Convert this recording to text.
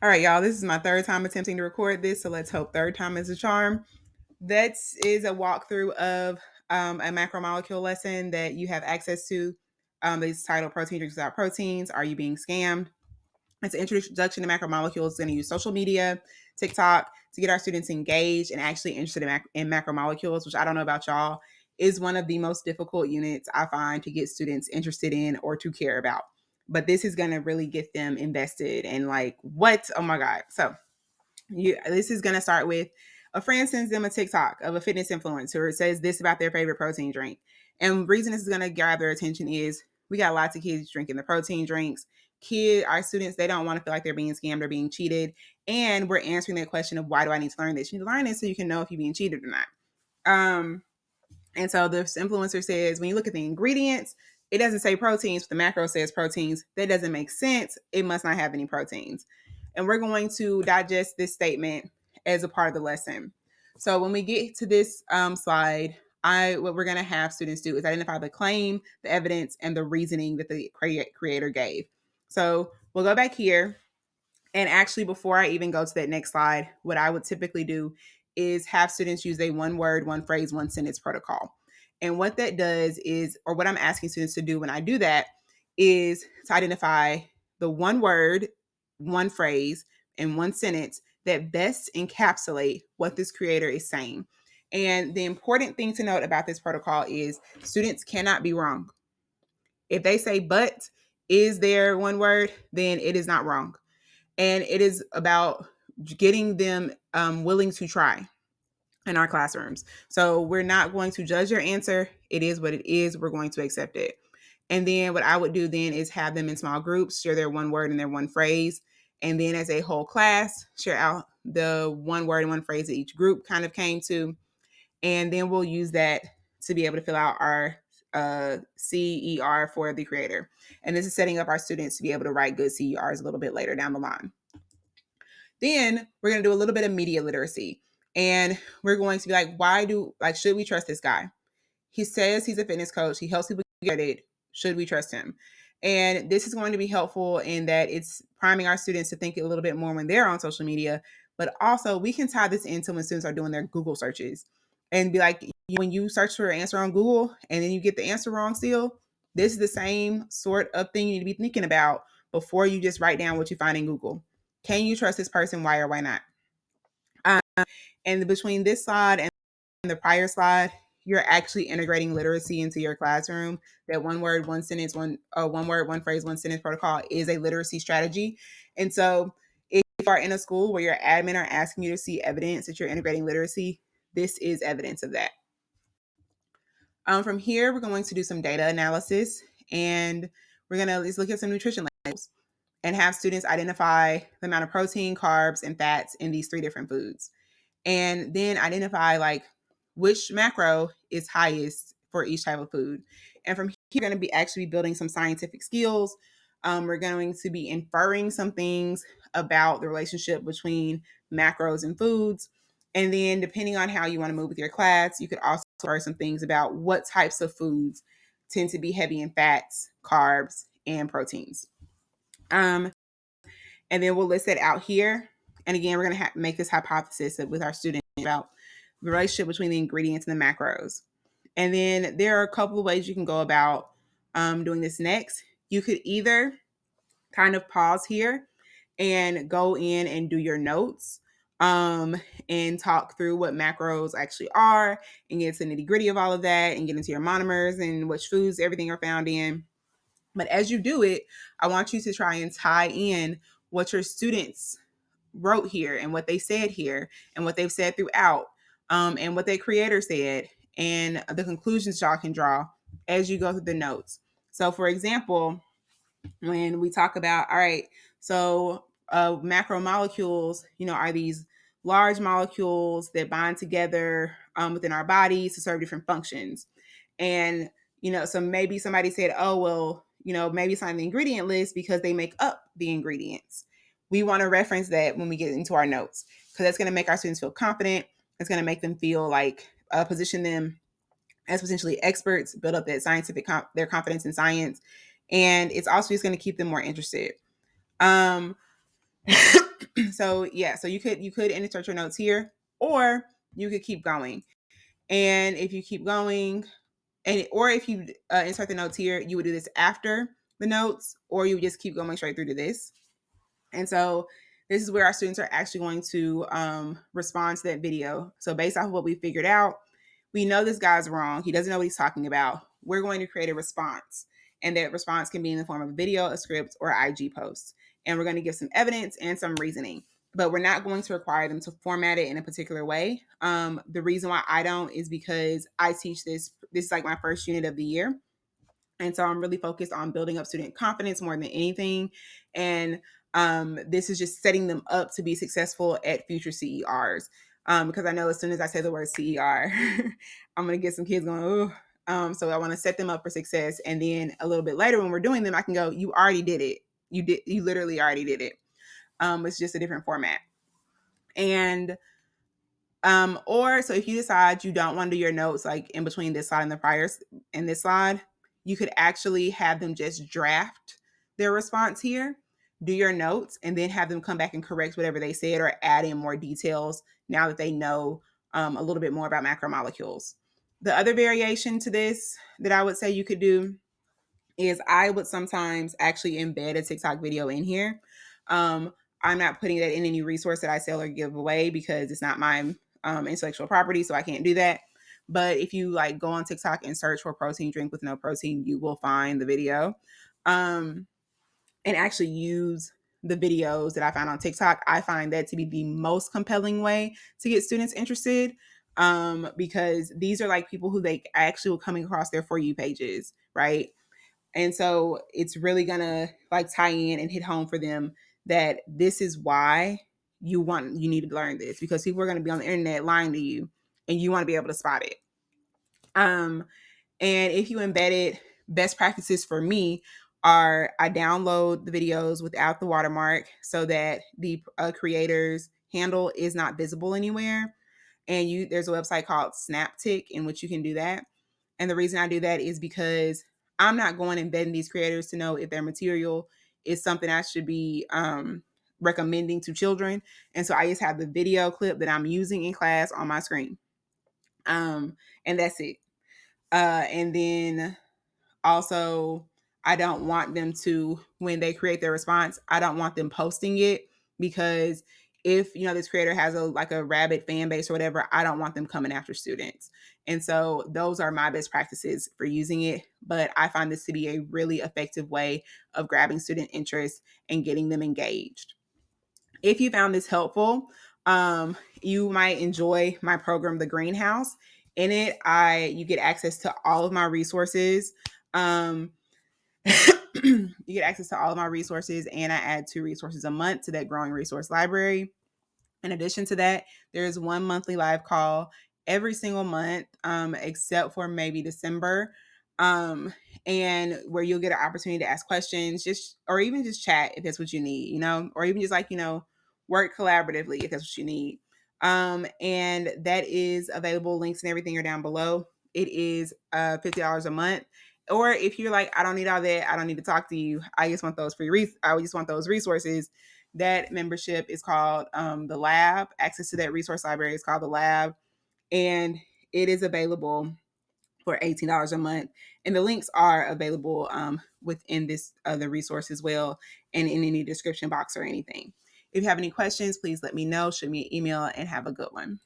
All right, y'all, this is my third time attempting to record this, so let's hope third time is a charm. That is a walkthrough of a macromolecule lesson that you have access to. It's titled Protein Drinks Without Proteins. Are you being scammed? It's an introduction to macromolecules. It's going to use social media, TikTok, to get our students engaged and actually interested in macromolecules, which I don't know about y'all, is one of the most difficult units I find to get students interested in or to care about. But this is going to really get them invested and like, what? Oh my God. So this is going to start with a friend sends them a TikTok of a fitness influencer. It says this about their favorite protein drink. And the reason this is going to grab their attention is we got lots of kids drinking the protein drinks. Our students, they don't want to feel like they're being scammed or being cheated. And we're answering that question of why do I need to learn this? You need to learn this so you can know if you're being cheated or not. And so this influencer says, when you look at the ingredients, it doesn't say proteins, but the macro says proteins. That doesn't make sense. It must not have any proteins. And we're going to digest this statement as a part of the lesson. So when we get to this slide, what we're going to have students do is identify the claim, the evidence, and the reasoning that the creator gave. So we'll go back here. And actually, before I even go to that next slide, what I would typically do is have students use a one word, one phrase, one sentence protocol. And what that does is, or what I'm asking students to do when I do that, is to identify the one word, one phrase, and one sentence that best encapsulate what this creator is saying. And the important thing to note about this protocol is students cannot be wrong. If they say but is there one word, then it is not wrong. And it is about getting them willing to try in our classrooms. So we're not going to judge your answer. It is what it is. We're going to accept it. And then what I would do then is have them in small groups, share their one word and their one phrase. And then as a whole class, share out the one word and one phrase that each group kind of came to. And then we'll use that to be able to fill out our CER for the creator. And this is setting up our students to be able to write good CERs a little bit later down the line. Then we're going to do a little bit of media literacy. And we're going to be like, should we trust this guy? He says he's a fitness coach. He helps people get it. Should we trust him? And this is going to be helpful in that it's priming our students to think a little bit more when they're on social media. But also, we can tie this into when students are doing their Google searches and be like, when you search for an answer on Google and then you get the answer wrong still, this is the same sort of thing you need to be thinking about before you just write down what you find in Google. Can you trust this person? Why or why not? And between this slide and the prior slide, you're actually integrating literacy into your classroom. That one word, one sentence, one word, one phrase, one sentence protocol is a literacy strategy. And so if you are in a school where your admin are asking you to see evidence that you're integrating literacy, this is evidence of that. From here, we're going to do some data analysis, and we're going to at least look at some nutrition labels and have students identify the amount of protein, carbs, and fats in these 3 different foods. And then identify like which macro is highest for each type of food. And from here, we're going to be actually building some scientific skills. We're going to be inferring some things about the relationship between macros and foods. And then depending on how you want to move with your class, you could also infer some things about what types of foods tend to be heavy in fats, carbs, and proteins. And then we'll list that out here. And again, we're going to make this hypothesis with our students about the relationship between the ingredients and the macros. And then there are a couple of ways you can go about doing this next. You could either kind of pause here and go in and do your notes and talk through what macros actually are and get to the nitty gritty of all of that and get into your monomers and which foods everything are found in. But as you do it, I want you to try and tie in what your students wrote here and what they said here and what they've said throughout and what their creator said and the conclusions y'all can draw as you go through the notes. So for example, when we talk about, all right, so macromolecules, are these large molecules that bind together within our bodies to serve different functions. And, so maybe somebody said, oh, well, maybe it's on the ingredient list because they make up the ingredients. We want to reference that when we get into our notes because that's going to make our students feel confident. It's going to make them feel like position them as potentially experts, build up that their confidence in science. And it's also just going to keep them more interested. So yeah, so you could insert your notes here, or you could keep going. And if you keep going, or if you insert the notes here, you would do this after the notes, or you would just keep going straight through to this. And so this is where our students are actually going to respond to that video. So based off of what we figured out, we know this guy's wrong. He doesn't know what he's talking about. We're going to create a response. And that response can be in the form of a video, a script, or IG post. And we're going to give some evidence and some reasoning. But we're not going to require them to format it in a particular way. The reason why I don't is because I teach this. This is like my first unit of the year. And so I'm really focused on building up student confidence more than anything. And this is just setting them up to be successful at future CERs. Because I know as soon as I say the word CER, I'm going to get some kids going, oh. So I want to set them up for success. And then a little bit later when we're doing them, I can go, you already did it. You literally already did it. It's just a different format. And or so if you decide you don't want to do your notes like in between this slide and the prior and this slide, you could actually have them just draft their response here, do your notes, and then have them come back and correct whatever they said or add in more details now that they know a little bit more about macromolecules. The other variation to this that I would say you could do is I would sometimes actually embed a TikTok video in here. I'm not putting that in any resource that I sell or give away because it's not my intellectual property, so I can't do that. But if you like go on TikTok and search for protein drink with no protein, you will find the video. And actually use the videos that I found on TikTok. I find that to be the most compelling way to get students interested, because these are like people who they actually will coming across their For You pages, right? And so it's really gonna like tie in and hit home for them that this is why you need to learn this, because people are gonna be on the internet lying to you and you want to be able to spot it. And if you embed it, best practices for me are I download the videos without the watermark so that the creator's handle is not visible anywhere. And there's a website called Snaptic in which you can do that. And the reason I do that is because I'm not going and vetting these creators to know if their material is something I should be recommending to children. And so I just have the video clip that I'm using in class on my screen. And that's it. And then also, I don't want them to, when they create their response, I don't want them posting it, because if this creator has a rabid fan base or whatever, I don't want them coming after students. And so those are my best practices for using it. But I find this to be a really effective way of grabbing student interest and getting them engaged. If you found this helpful, you might enjoy my program, The Greenhouse. In it, you get access to all of my resources. You get access to all of my resources, and I add 2 resources a month to that growing resource library. In addition to that, there's one monthly live call every single month, except for maybe December, and where you'll get an opportunity to ask questions, or even just chat if that's what you need, or even just work collaboratively if that's what you need. And that is available. Links and everything are down below. It is $50 a month. Or if you're like, I don't need all that, I don't need to talk to you, I just want those I just want those resources. That membership is called the Lab. Access to that resource library is called the Lab, and it is available for $18 a month. And the links are available within this other resource as well, and in any description box or anything. If you have any questions, please let me know. Shoot me an email, and have a good one.